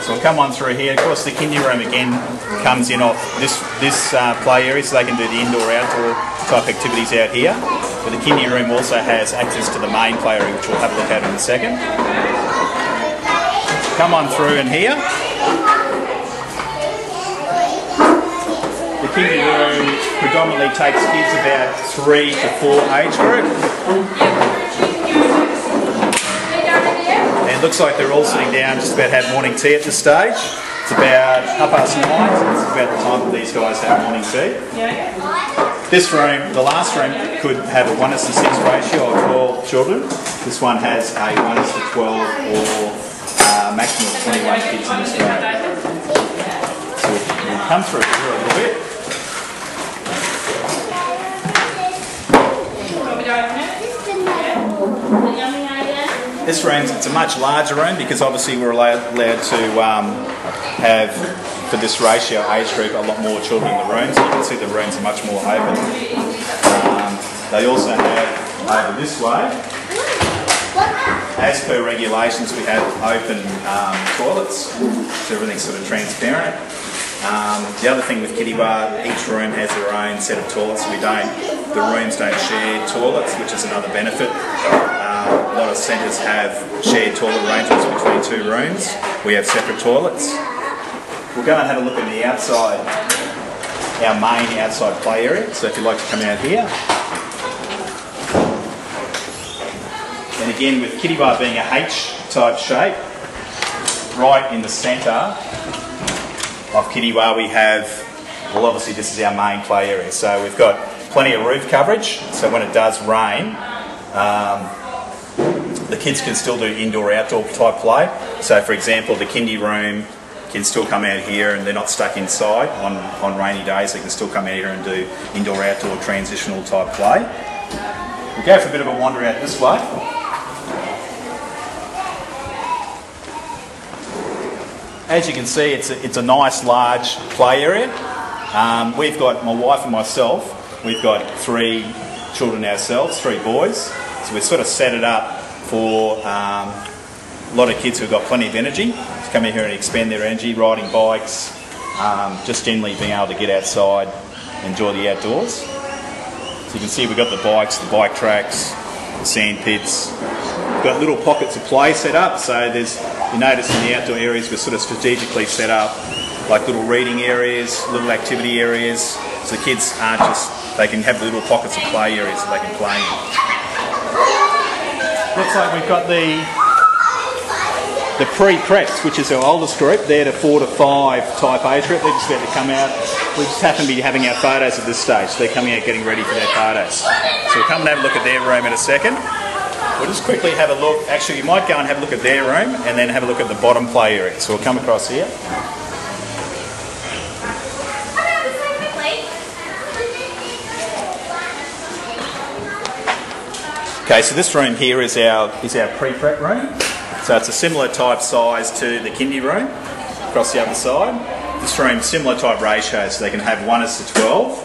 So we'll come on through here. Of course, the kindy room again comes in off this play area, so they can do the indoor-outdoor type activities out here. But the kindy room also has access to the main play area, which we'll have a look at in a second. Come on through in here. The kindy room predominantly takes kids about 3 to 4 age group. And it looks like they're all sitting down just about to have morning tea at this stage. It's about 9:30, so it's about the time that these guys have morning tea. This room, the last room, could have a 1:6 ratio of 12 children. This one has a 1:12 or maximum of 21 kids in this room. So we'll come through here a little bit. This room, it's a much larger room because obviously we're allowed to have, for this ratio age group, a lot more children in the room. So you can see the rooms are much more open. They also have, over this way, as per regulations, we have open toilets, so everything's sort of transparent. The other thing with Kitiwah, each room has their own set of toilets. The rooms don't share toilets, which is another benefit. A lot of centres have shared toilet arrangements between 2 rooms. We have separate toilets. We'll go and have a look at the outside, our main outside play area. So if you'd like to come out here. And again, with Kitiwah being a H-type shape, right in the centre of Kitiwah we have, well obviously this is our main play area. So we've got plenty of roof coverage, so when it does rain, the kids can still do indoor-outdoor type play. So for example, the kindy room can still come out here and they're not stuck inside on rainy days. They can still come out here and do indoor-outdoor transitional type play. We'll go for a bit of a wander out this way. As you can see, it's a nice large play area. We've got, my wife and myself, we've got 3 children ourselves, 3 boys. So we've sort of set it up for a lot of kids who've got plenty of energy to come in here and expend their energy, riding bikes, just generally being able to get outside, enjoy the outdoors. So you can see we've got the bikes, the bike tracks, the sand pits. We've got little pockets of play set up, so you notice in the outdoor areas we're sort of strategically set up like little reading areas, little activity areas, so the kids aren't just, they can have little pockets of play areas that they can play in. Looks like we've got the pre-preps, which is our oldest group. They're the 4 to 5 type age group. They're just about to come out. We just happen to be having our photos at this stage. So they're coming out getting ready for their photos. So we'll come and have a look at their room in a second. We'll just quickly have a look. Actually, you might go and have a look at their room and then have a look at the bottom play area. So we'll come across here. Okay, so this room here is our pre-prep room. So it's a similar type size to the kindy room across the other side. This room, similar type ratio, so they can have 1:12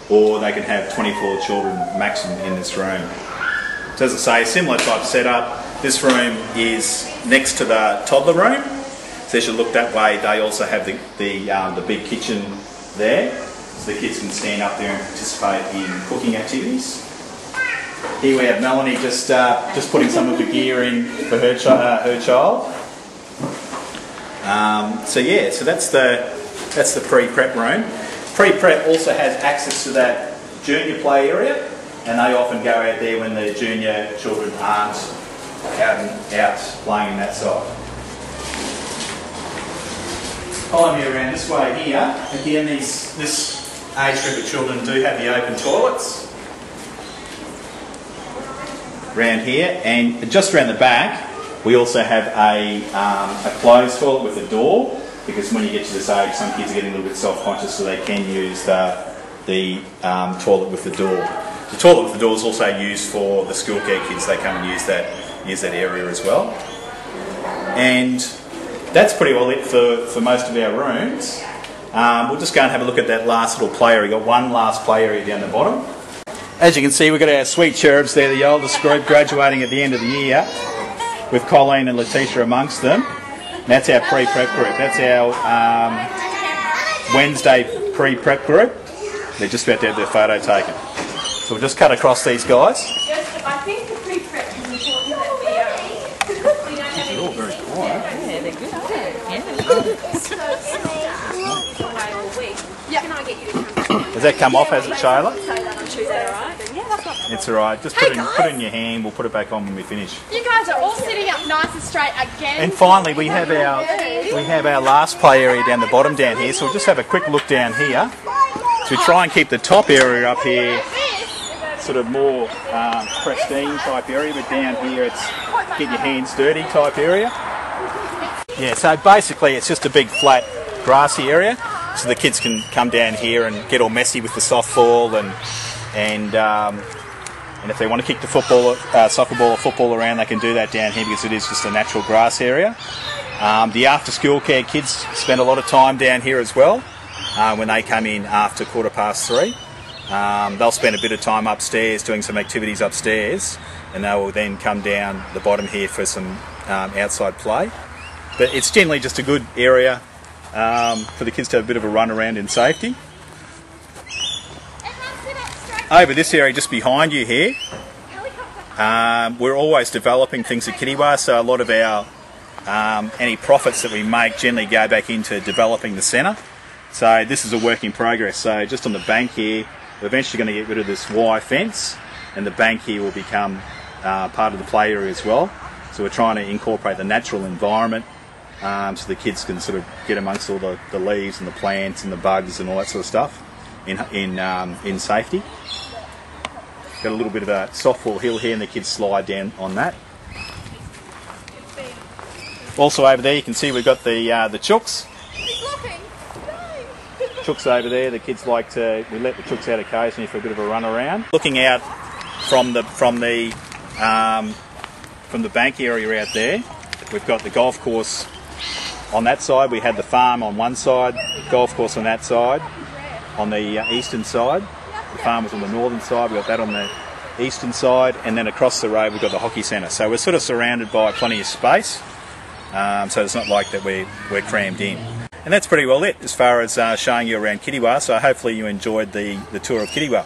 or they can have 24 children maximum in this room. So as I say, similar type setup. This room is next to the toddler room. So as you look that way, they also have the big kitchen there. So the kids can stand up there and participate in cooking activities. Here we have Melanie just putting some of the gear in for her child. So yeah, so that's the pre-prep room. Pre-prep also has access to that junior play area, and they often go out there when the junior children aren't out playing in that side. Follow me around this way here. Again, this age group of children do have the open toilets around here, and just around the back we also have a closed toilet with a door, because when you get to this age some kids are getting a little bit self-conscious, so they can use the toilet with the door. The toilet with the door is also used for the school care kids. They come and use that area as well. And that's pretty well it for most of our rooms. We'll just go and have a look at that last little play area. We've got one last play area down the bottom. As you can see, we've got our sweet cherubs there, the oldest group, graduating at the end of the year, with Colleen and Letitia amongst them. And that's our pre-prep group. That's our Wednesday pre-prep group. They're just about to have their photo taken. So we'll just cut across these guys. I think the pre-prep is important that we don't have any. They're all very quiet. Yeah, they're good, aren't they? Yeah. Can I get you to come? Does that come off, has it, Shayla? Say that on Tuesday, alright? Yeah, that's not. It's alright. Just put it in your hand. We'll put it back on when we finish. You guys are all sitting up nice and straight again. And finally, we have our last play area down the bottom down here. So we'll just have a quick look down here. So we try and keep the top area up here sort of more pristine type area, but down here it's get your hands dirty type area. Yeah, so basically it's just a big flat grassy area, so the kids can come down here and get all messy with the softball and if they want to kick the football, soccer ball or football around, they can do that down here because it is just a natural grass area. The after school care kids spend a lot of time down here as well when they come in after 3:15. They'll spend a bit of time upstairs doing some activities upstairs, and they will then come down the bottom here for some outside play. But it's generally just a good area for the kids to have a bit of a run around in safety. Over this area just behind you here, we're always developing things at Kitiwah, so a lot of our any profits that we make generally go back into developing the centre. So this is a work in progress. So just on the bank here, we're eventually going to get rid of this wire fence, and the bank here will become part of the play area as well. So we're trying to incorporate the natural environment so the kids can sort of get amongst all the leaves and the plants and the bugs and all that sort of stuff in safety. Got a little bit of a softball hill here, and the kids slide down on that. Also over there you can see we've got the chooks. Chooks over there, the kids like to, we let the chooks out occasionally for a bit of a run around. Looking out from the bank area out there, we've got the golf course on that side. We had the farm on one side, golf course on that side, on the eastern side. The farm was on the northern side, we got that on the eastern side, and then across the road we've got the hockey centre. So we're sort of surrounded by plenty of space, so it's not like that we're crammed in. And that's pretty well it as far as showing you around Kitiwah, so hopefully you enjoyed the tour of Kitiwah.